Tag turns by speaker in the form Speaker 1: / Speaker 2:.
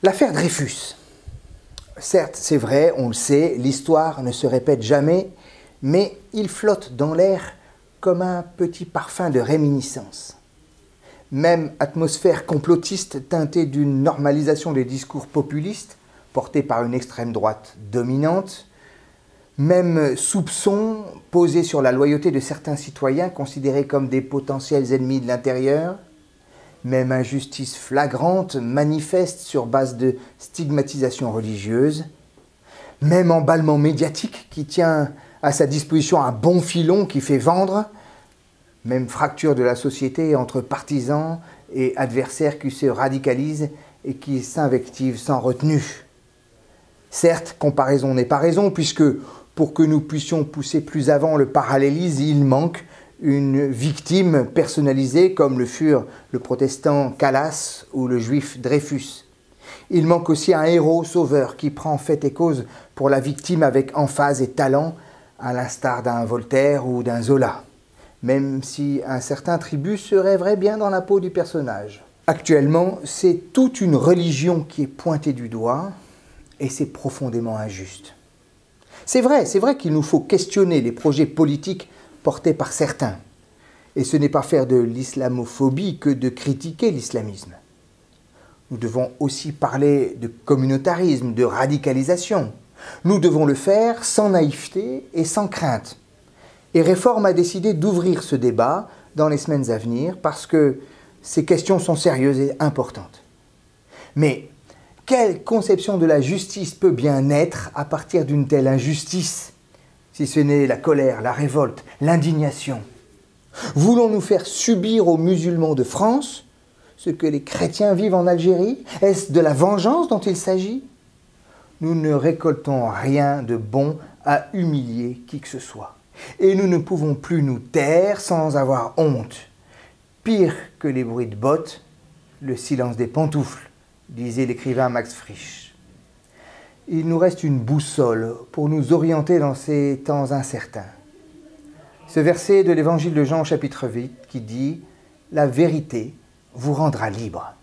Speaker 1: L'affaire Dreyfus. Certes, c'est vrai, on le sait, l'histoire ne se répète jamais, mais il flotte dans l'air comme un petit parfum de réminiscence. Même atmosphère complotiste teintée d'une normalisation des discours populistes, portés par une extrême droite dominante, même soupçon posé sur la loyauté de certains citoyens considérés comme des potentiels ennemis de l'intérieur, même injustice flagrante manifeste sur base de stigmatisation religieuse, même emballement médiatique qui tient à sa disposition un bon filon qui fait vendre, même fracture de la société entre partisans et adversaires qui se radicalisent et qui s'invectivent sans retenue. Certes, comparaison n'est pas raison, puisque pour que nous puissions pousser plus avant le parallélisme, il manque une victime personnalisée comme le furent le protestant Calas ou le juif Dreyfus. Il manque aussi un héros sauveur qui prend fait et cause pour la victime avec emphase et talent, à l'instar d'un Voltaire ou d'un Zola, même si un certain tribut se rêverait bien dans la peau du personnage. Actuellement, c'est toute une religion qui est pointée du doigt, et c'est profondément injuste. C'est vrai qu'il nous faut questionner les projets politiques portés par certains. Et ce n'est pas faire de l'islamophobie que de critiquer l'islamisme. Nous devons aussi parler de communautarisme, de radicalisation. Nous devons le faire sans naïveté et sans crainte. Et Réforme a décidé d'ouvrir ce débat dans les semaines à venir parce que ces questions sont sérieuses et importantes. Mais quelle conception de la justice peut bien naître à partir d'une telle injustice, si ce n'est la colère, la révolte, l'indignation? Voulons-nous faire subir aux musulmans de France ce que les chrétiens vivent en Algérie? Est-ce de la vengeance dont il s'agit? Nous ne récoltons rien de bon à humilier qui que ce soit. Et nous ne pouvons plus nous taire sans avoir honte. Pire que les bruits de bottes, le silence des pantoufles, disait l'écrivain Max Frisch. Il nous reste une boussole pour nous orienter dans ces temps incertains. Ce verset de l'évangile de Jean au chapitre 8 qui dit « La vérité vous rendra libre ».